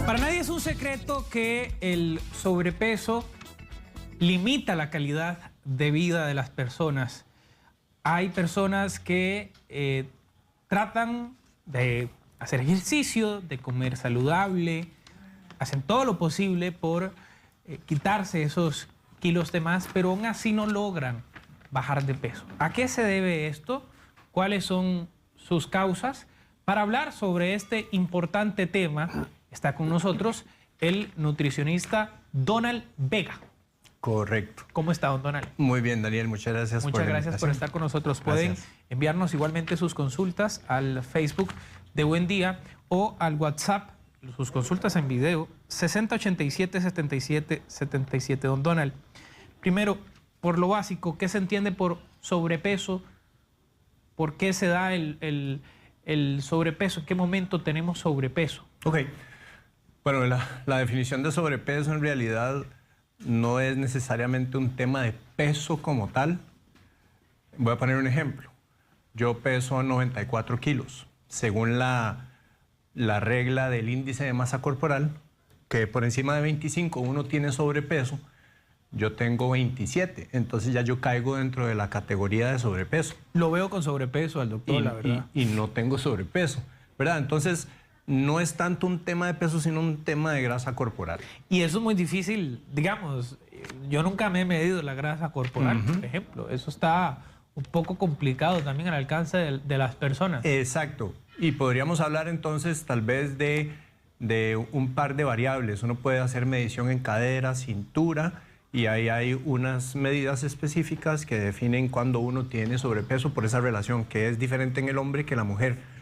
Para nadie es un secreto que el sobrepeso limita la calidad de vida de las personas. Hay personas que tratan de hacer ejercicio, de comer saludable, hacen todo lo posible por quitarse esos kilos de más, pero aún así no logran bajar de peso. ¿A qué se debe esto? ¿Cuáles son sus causas? Para hablar sobre este importante tema, está con nosotros el nutricionista Donald Vega. Correcto. ¿Cómo está, don Donald? Muy bien, Daniel, muchas gracias por la Muchas gracias por estar con nosotros. Pueden enviarnos igualmente sus consultas al Facebook de Buen Día o al WhatsApp, sus consultas en video, 6087-7777. Don Donald, primero, por lo básico, ¿qué se entiende por sobrepeso? ¿Por qué se da el sobrepeso? ¿En qué momento tenemos sobrepeso? Ok. Bueno, la definición de sobrepeso en realidad no es necesariamente un tema de peso como tal. Voy a poner un ejemplo. Yo peso 94 kilos. Según la regla del índice de masa corporal, que por encima de 25 uno tiene sobrepeso, yo tengo 27. Entonces ya yo caigo dentro de la categoría de sobrepeso. Lo veo con sobrepeso al doctor, la verdad. Y no tengo sobrepeso, ¿verdad? Entonces no es tanto un tema de peso, sino un tema de grasa corporal. Y eso es muy difícil, digamos, yo nunca me he medido la grasa corporal, por ejemplo. Eso está un poco complicado también al alcance de las personas. Exacto. Y podríamos hablar entonces tal vez de un par de variables. Uno puede hacer medición en cadera, cintura, y ahí hay unas medidas específicas que definen cuando uno tiene sobrepeso por esa relación, que es diferente en el hombre que en la mujer.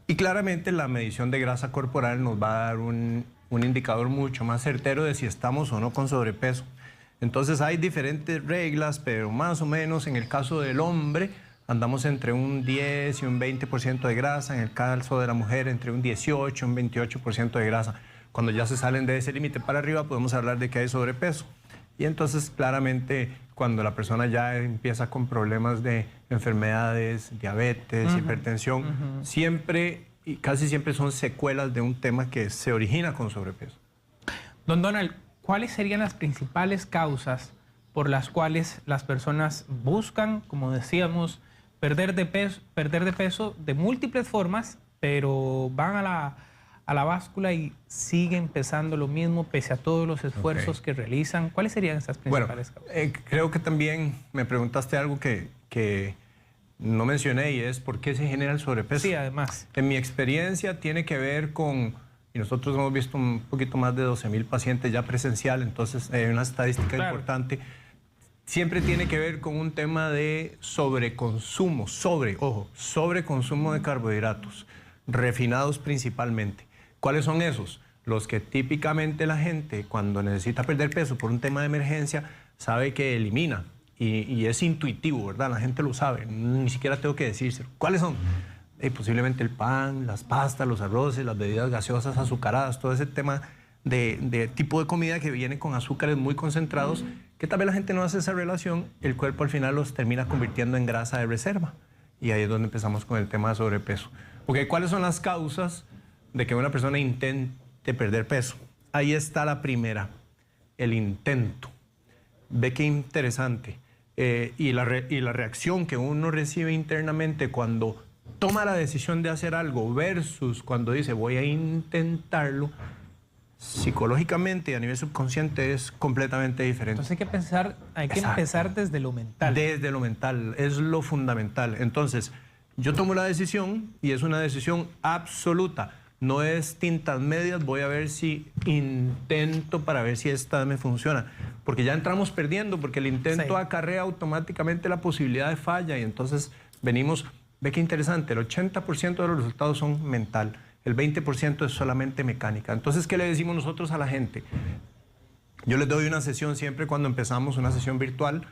Y claramente la medición de grasa corporal nos va a dar un indicador mucho más certero de si estamos o no con sobrepeso. Entonces hay diferentes reglas, pero más o menos en el caso del hombre andamos entre un 10 y un 20% de grasa, en el caso de la mujer entre un 18 y un 28% de grasa. Cuando ya se salen de ese límite para arriba podemos hablar de que hay sobrepeso. Y entonces claramente cuando la persona ya empieza con problemas de enfermedades, diabetes, hipertensión, siempre y casi siempre son secuelas de un tema que se origina con sobrepeso. Don Donald, ¿cuáles serían las principales causas por las cuales las personas buscan, como decíamos, perder de peso de múltiples formas, pero van a la báscula y siguen pesando lo mismo pese a todos los esfuerzos que realizan? ¿Cuáles serían esas principales causas? Creo que también me preguntaste algo que no mencioné, y es ¿por qué se genera el sobrepeso? Sí, además. En mi experiencia tiene que ver con, y nosotros hemos visto un poquito más de 12,000 pacientes ya presencial, entonces hay una estadística importante. Siempre tiene que ver con un tema de sobreconsumo, sobreconsumo de carbohidratos, refinados principalmente. ¿Cuáles son esos? Los que típicamente la gente, cuando necesita perder peso por un tema de emergencia, sabe que elimina. Y es intuitivo, ¿verdad? La gente lo sabe, ni siquiera tengo que decírselo. ¿Cuáles son? Posiblemente el pan, las pastas, los arroces, las bebidas gaseosas, azucaradas, todo ese tema de tipo de comida que viene con azúcares muy concentrados, que tal vez la gente no hace esa relación, el cuerpo al final los termina convirtiendo en grasa de reserva. Y ahí es donde empezamos con el tema de sobrepeso. Porque ¿cuáles son las causas de que una persona intente perder peso? Ahí está la primera, el intento. Ve qué interesante. Y la reacción que uno recibe internamente cuando toma la decisión de hacer algo versus cuando dice voy a intentarlo, psicológicamente y a nivel subconsciente es completamente diferente. Entonces hay que empezar desde lo mental. Desde lo mental, es lo fundamental. Entonces, yo tomo la decisión y es una decisión absoluta. No es tintas medias, voy a ver si intento para ver si esta me funciona. Porque ya entramos perdiendo, porque el intento acarrea automáticamente la posibilidad de falla. Y entonces venimos, ve qué interesante, el 80% de los resultados son mental, el 20% es solamente mecánica. Entonces, ¿qué le decimos nosotros a la gente? Yo les doy una sesión siempre cuando empezamos, una sesión virtual,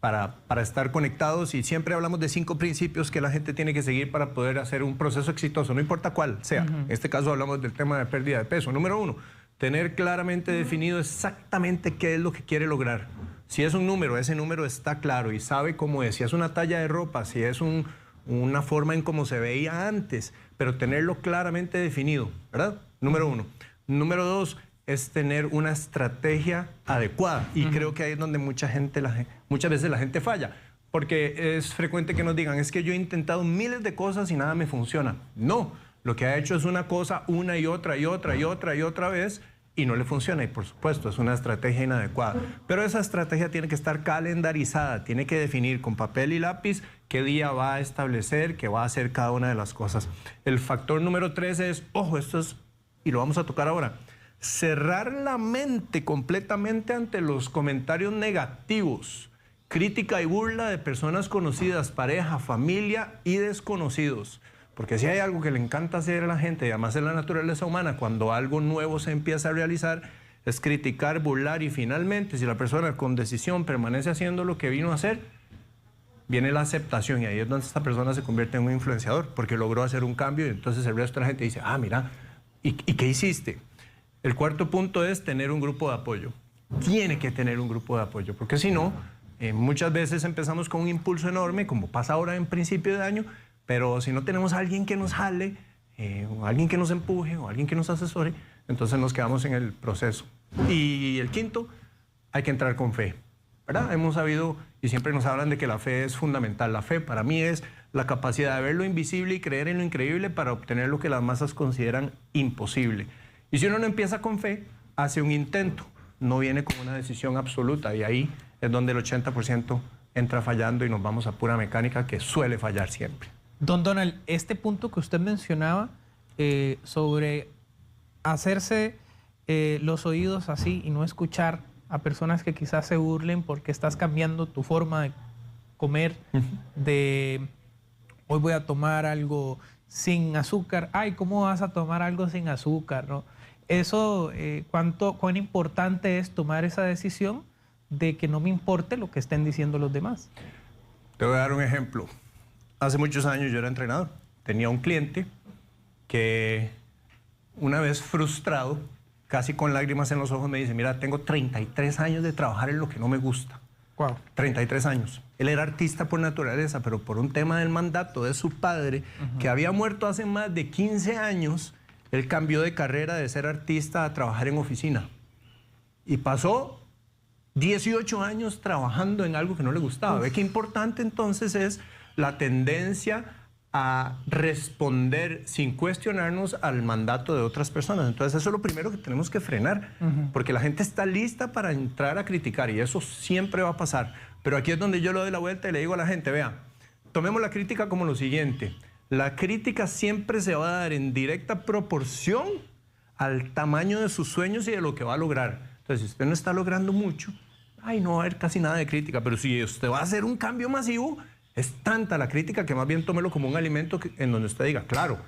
para estar conectados, y siempre hablamos de 5 principios que la gente tiene que seguir para poder hacer un proceso exitoso, no importa cuál sea. En este caso hablamos del tema de pérdida de peso. Número 1, tener claramente definido exactamente qué es lo que quiere lograr. Si es un número, ese número está claro y sabe cómo es. Si es una talla de ropa, si es una forma en cómo se veía antes, pero tenerlo claramente definido, ¿verdad? Número 1. Número 2 es tener una estrategia adecuada. Y creo que ahí es donde muchas veces la gente falla. Porque es frecuente que nos digan, es que yo he intentado miles de cosas y nada me funciona. No, lo que ha hecho es una cosa una y otra y otra y otra y otra vez y no le funciona. Y por supuesto, es una estrategia inadecuada. Pero esa estrategia tiene que estar calendarizada, tiene que definir con papel y lápiz qué día va a establecer, qué va a hacer cada una de las cosas. El factor número 3 es, ojo, esto es, y lo vamos a tocar ahora, cerrar la mente completamente ante los comentarios negativos, crítica y burla de personas conocidas, pareja, familia y desconocidos. Porque si hay algo que le encanta hacer a la gente, y además es la naturaleza humana, cuando algo nuevo se empieza a realizar, es criticar, burlar y finalmente, si la persona con decisión permanece haciendo lo que vino a hacer, viene la aceptación y ahí es donde esta persona se convierte en un influenciador, porque logró hacer un cambio y entonces el resto de la gente dice, ah, mira, ¿y qué hiciste? El cuarto punto es tener un grupo de apoyo. Tiene que tener un grupo de apoyo, porque si no, muchas veces empezamos con un impulso enorme, como pasa ahora en principio de año, pero si no tenemos a alguien que nos jale, o alguien que nos empuje, o alguien que nos asesore, entonces nos quedamos en el proceso. Y el quinto, hay que entrar con fe, ¿verdad? Hemos sabido y siempre nos hablan de que la fe es fundamental. La fe para mí es la capacidad de ver lo invisible y creer en lo increíble para obtener lo que las masas consideran imposible. Y si uno no empieza con fe, hace un intento, no viene con una decisión absoluta y ahí es donde el 80% entra fallando y nos vamos a pura mecánica que suele fallar siempre. Don Donald, este punto que usted mencionaba sobre hacerse los oídos así y no escuchar a personas que quizás se burlen porque estás cambiando tu forma de comer, de hoy voy a tomar algo sin azúcar, ay, ¿cómo vas a tomar algo sin azúcar? ¿No? Eso, ¿cuán importante es tomar esa decisión de que no me importe lo que estén diciendo los demás? Te voy a dar un ejemplo. Hace muchos años yo era entrenador. Tenía un cliente que una vez frustrado, casi con lágrimas en los ojos, me dice, mira, tengo 33 años de trabajar en lo que no me gusta. Wow. 33 años. Él era artista por naturaleza, pero por un tema del mandato de su padre, que había muerto hace más de 15 años, él cambió de carrera de ser artista a trabajar en oficina. Y pasó 18 años trabajando en algo que no le gustaba. ¿Ve qué importante entonces es la tendencia a responder sin cuestionarnos al mandato de otras personas? Entonces eso es lo primero que tenemos que frenar, porque la gente está lista para entrar a criticar y eso siempre va a pasar. Pero aquí es donde yo le doy la vuelta y le digo a la gente, vea, tomemos la crítica como lo siguiente. La crítica siempre se va a dar en directa proporción al tamaño de sus sueños y de lo que va a lograr. Entonces, si usted no está logrando mucho, ay, no va a haber casi nada de crítica. Pero si usted va a hacer un cambio masivo, es tanta la crítica que más bien tómelo como un alimento en donde usted diga, claro,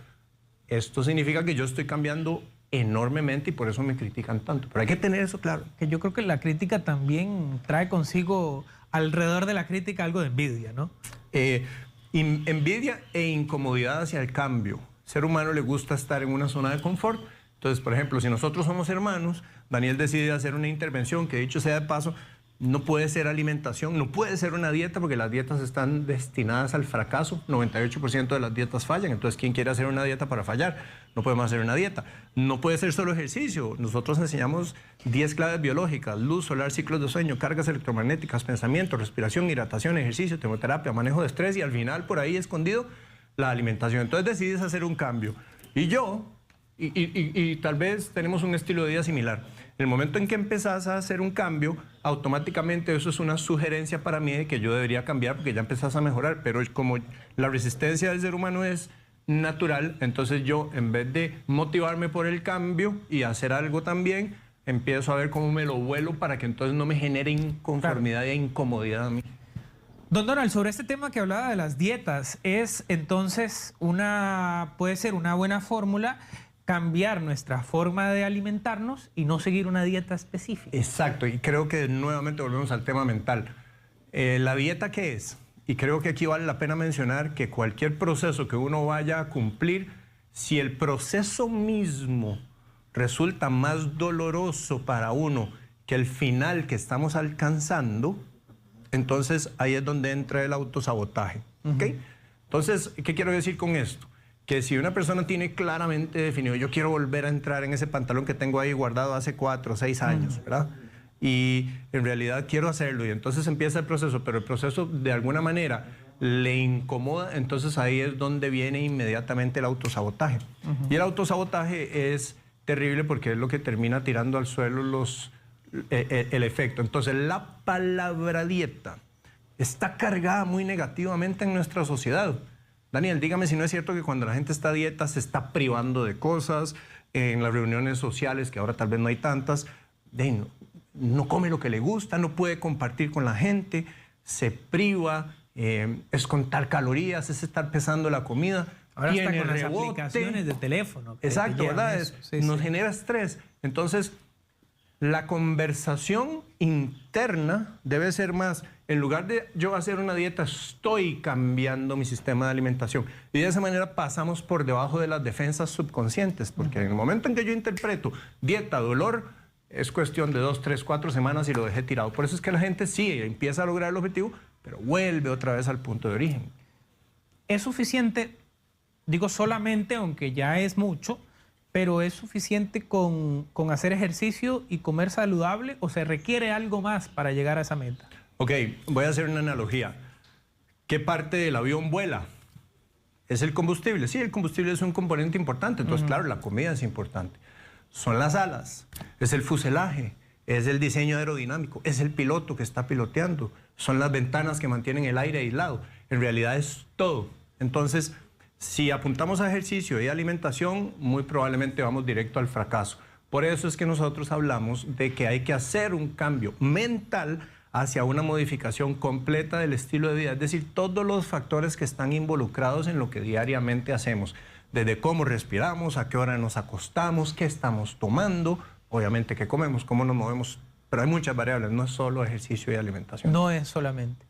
esto significa que yo estoy cambiando enormemente y por eso me critican tanto. Pero hay que tener eso claro. Que yo creo que la crítica también trae consigo, alrededor de la crítica, algo de envidia, ¿no? Envidia e incomodidad hacia el cambio. Al ser humano le gusta estar en una zona de confort. Entonces, por ejemplo, si nosotros somos hermanos, Daniel decide hacer una intervención que, dicho sea de paso, no puede ser alimentación, no puede ser una dieta porque las dietas están destinadas al fracaso. 98% de las dietas fallan. Entonces, ¿quién quiere hacer una dieta para fallar? No podemos hacer una dieta. No puede ser solo ejercicio. Nosotros enseñamos 10 claves biológicas: luz solar, ciclos de sueño, cargas electromagnéticas, pensamiento, respiración, hidratación, ejercicio, termoterapia, manejo de estrés y al final, por ahí escondido, la alimentación. Entonces, decides hacer un cambio. Y yo, y tal vez tenemos un estilo de vida similar. En el momento en que empezás a hacer un cambio, automáticamente eso es una sugerencia para mí de que yo debería cambiar porque ya empezás a mejorar. Pero como la resistencia del ser humano es natural, entonces yo, en vez de motivarme por el cambio y hacer algo también, empiezo a ver cómo me lo vuelo para que entonces no me genere inconformidad e incomodidad a mí. Don Donald, sobre este tema que hablaba de las dietas, es entonces puede ser una buena fórmula cambiar nuestra forma de alimentarnos y no seguir una dieta específica. Exacto, y creo que nuevamente volvemos al tema mental. ¿La dieta qué es? Y creo que aquí vale la pena mencionar que cualquier proceso que uno vaya a cumplir, si el proceso mismo resulta más doloroso para uno que el final que estamos alcanzando, entonces ahí es donde entra el autosabotaje. ¿Okay? Entonces, ¿qué quiero decir con esto? que si una persona tiene claramente definido, yo quiero volver a entrar en ese pantalón que tengo ahí guardado hace 4 o 6 años, ¿verdad? Y en realidad quiero hacerlo y entonces empieza el proceso, pero el proceso de alguna manera le incomoda, entonces ahí es donde viene inmediatamente el autosabotaje. Y el autosabotaje es terrible porque es lo que termina tirando al suelo el efecto. Entonces la palabra dieta está cargada muy negativamente en nuestra sociedad. Daniel, dígame si no es cierto que cuando la gente está a dieta se está privando de cosas, en las reuniones sociales, que ahora tal vez no hay tantas, no come lo que le gusta, no puede compartir con la gente, se priva, es contar calorías, es estar pesando la comida. Ahora está con las aplicaciones de teléfono. Exacto, ¿verdad? Nos genera estrés. Entonces, la conversación interna debe ser más, en lugar de yo hacer una dieta, estoy cambiando mi sistema de alimentación. Y de esa manera pasamos por debajo de las defensas subconscientes, porque en el momento en que yo interpreto dieta, dolor, es cuestión de 2, 3, 4 semanas y lo dejé tirado. Por eso es que la gente sí empieza a lograr el objetivo, pero vuelve otra vez al punto de origen. ¿Es suficiente, digo solamente, aunque ya es mucho, pero es suficiente con hacer ejercicio y comer saludable o se requiere algo más para llegar a esa meta? Ok, voy a hacer una analogía. ¿Qué parte del avión vuela? ¿Es el combustible? Sí, el combustible es un componente importante, entonces claro, la comida es importante. Son las alas, es el fuselaje, es el diseño aerodinámico, es el piloto que está piloteando, son las ventanas que mantienen el aire aislado. En realidad es todo. Entonces, si apuntamos a ejercicio y alimentación, muy probablemente vamos directo al fracaso. Por eso es que nosotros hablamos de que hay que hacer un cambio mental hacia una modificación completa del estilo de vida, es decir, todos los factores que están involucrados en lo que diariamente hacemos, desde cómo respiramos, a qué hora nos acostamos, qué estamos tomando, obviamente qué comemos, cómo nos movemos, pero hay muchas variables, no es solo ejercicio y alimentación. No es solamente.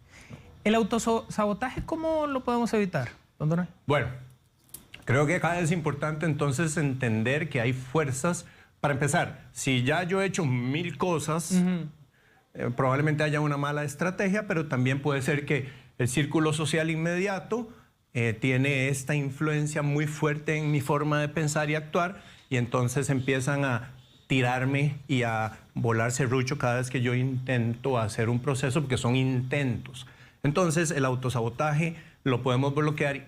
¿El autosabotaje cómo lo podemos evitar, don Donald? Bueno, creo que acá es importante entonces entender que hay fuerzas. Para empezar, si ya yo he hecho 1000 cosas, probablemente haya una mala estrategia, pero también puede ser que el círculo social inmediato tiene esta influencia muy fuerte en mi forma de pensar y actuar, y entonces empiezan a tirarme y a volar serrucho cada vez que yo intento hacer un proceso, porque son intentos. Entonces, el autosabotaje lo podemos bloquear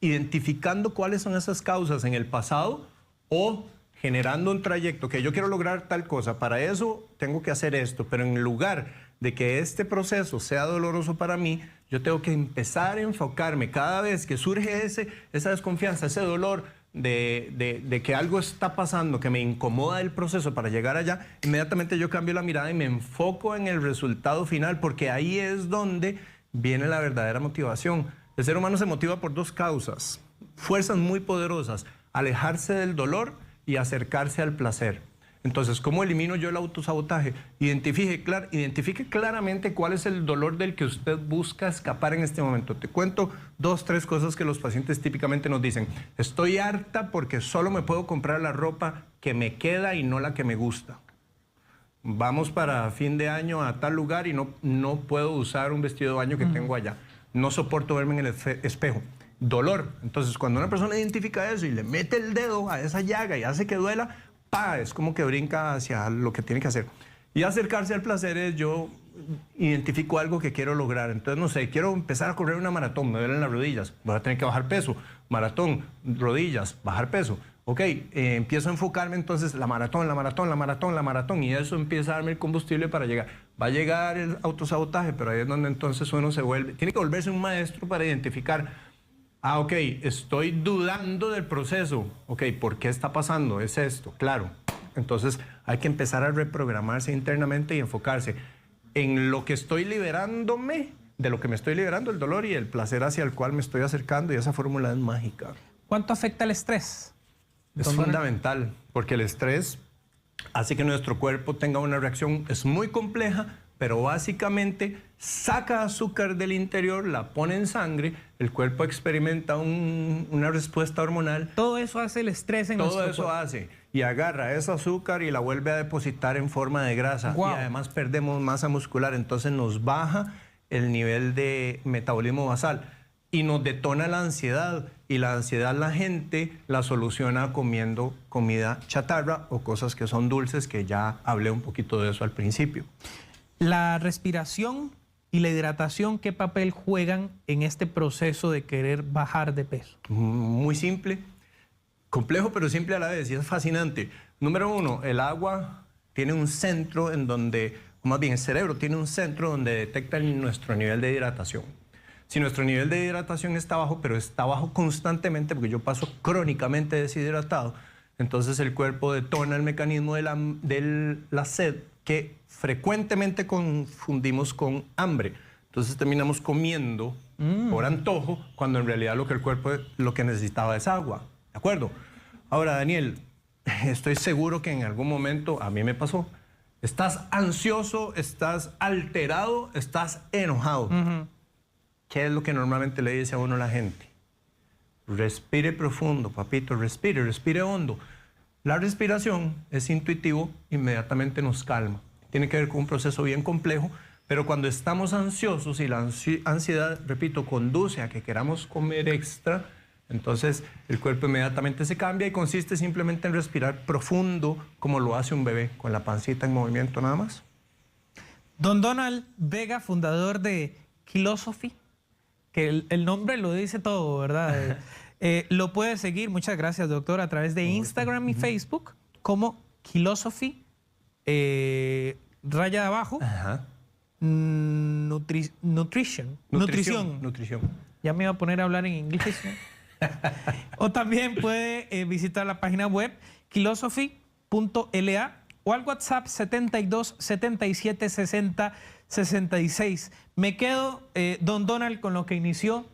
identificando cuáles son esas causas en el pasado o generando un trayecto que yo quiero lograr tal cosa. Para eso tengo que hacer esto, pero en lugar de que este proceso sea doloroso para mí, yo tengo que empezar a enfocarme cada vez que surge esa desconfianza, ese dolor de que algo está pasando, que me incomoda el proceso para llegar allá, inmediatamente yo cambio la mirada y me enfoco en el resultado final, porque ahí es donde viene la verdadera motivación. El ser humano se motiva por 2 causas, fuerzas muy poderosas: alejarse del dolor y acercarse al placer. Entonces, ¿cómo elimino yo el autosabotaje? Identifique claramente cuál es el dolor del que usted busca escapar en este momento. Te cuento 2, 3 cosas que los pacientes típicamente nos dicen. Estoy harta porque solo me puedo comprar la ropa que me queda y no la que me gusta. Vamos para fin de año a tal lugar y no puedo usar un vestido de baño que tengo allá. No soporto verme en el espejo. Dolor. Entonces, cuando una persona identifica eso y le mete el dedo a esa llaga y hace que duela, es como que brinca hacia lo que tiene que hacer. Y acercarse al placer es yo identifico algo que quiero lograr. Entonces, no sé, quiero empezar a correr una maratón, me duelen las rodillas, voy a tener que bajar peso. Maratón, rodillas, bajar peso. Ok, empiezo a enfocarme entonces la maratón, y eso empieza a darme el combustible para llegar. Va a llegar el autosabotaje, pero ahí es donde entonces uno tiene que volverse un maestro para identificar. Ok, estoy dudando del proceso. Ok, ¿por qué está pasando? Es esto, claro. Entonces hay que empezar a reprogramarse internamente y enfocarse en lo que estoy liberándome, de lo que me estoy liberando, el dolor y el placer hacia el cual me estoy acercando, y esa fórmula es mágica. ¿Cuánto afecta el estrés? Es fundamental, porque el estrés hace que nuestro cuerpo tenga una reacción, es muy compleja, pero básicamente saca azúcar del interior, la pone en sangre, el cuerpo experimenta una respuesta hormonal. Todo eso hace el estrés en nuestro cuerpo. Todo eso hace, y agarra ese azúcar y la vuelve a depositar en forma de grasa. Wow. Y además perdemos masa muscular, entonces nos baja el nivel de metabolismo basal. y nos detona la ansiedad. Y la ansiedad la gente la soluciona comiendo comida chatarra o cosas que son dulces, que ya hablé un poquito de eso al principio. La respiración y la hidratación, ¿qué papel juegan en este proceso de querer bajar de peso? Muy simple, complejo pero simple a la vez, y es fascinante. Número uno, el agua tiene un centro en donde, o más bien el cerebro tiene un centro donde detecta nuestro nivel de hidratación. Si nuestro nivel de hidratación está bajo, pero está bajo constantemente, porque yo paso crónicamente deshidratado, entonces el cuerpo detona el mecanismo de la sed, que frecuentemente confundimos con hambre. Entonces terminamos comiendo por antojo, cuando en realidad lo que el cuerpo lo que necesitaba es agua. ¿De acuerdo? Ahora, Daniel, estoy seguro que en algún momento, a mí me pasó, estás ansioso, estás alterado, estás enojado. ¿Qué es lo que normalmente le dice a uno la gente? Respire profundo, papito, respire hondo. La respiración es intuitivo, inmediatamente nos calma. Tiene que ver con un proceso bien complejo, pero cuando estamos ansiosos y la ansiedad, repito, conduce a que queramos comer extra, entonces el cuerpo inmediatamente se cambia y consiste simplemente en respirar profundo, como lo hace un bebé, con la pancita en movimiento nada más. Don Donald Vega, fundador de Kilosophy, que el nombre lo dice todo, ¿verdad? Lo puede seguir, muchas gracias, doctor, a través de Instagram y Facebook como Kilosophy, raya de abajo, nutrición. Ya me iba a poner a hablar en inglés, ¿no? O también puede visitar la página web kilosophy.la o al WhatsApp 72 77 60 66. Me quedo, don Donald, con lo que inició.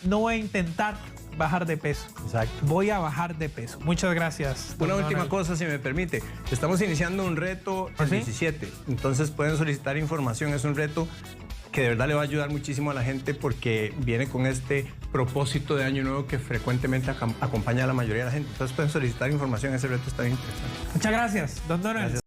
No voy a intentar bajar de peso. Exacto. Voy a bajar de peso. Muchas gracias. Una última cosa, si me permite. Estamos iniciando un reto el 17. Entonces pueden solicitar información. Es un reto que de verdad le va a ayudar muchísimo a la gente, porque viene con este propósito de año nuevo que frecuentemente acompaña a la mayoría de la gente. Entonces pueden solicitar información. Ese reto está bien interesante. Muchas gracias, don Donald. Gracias.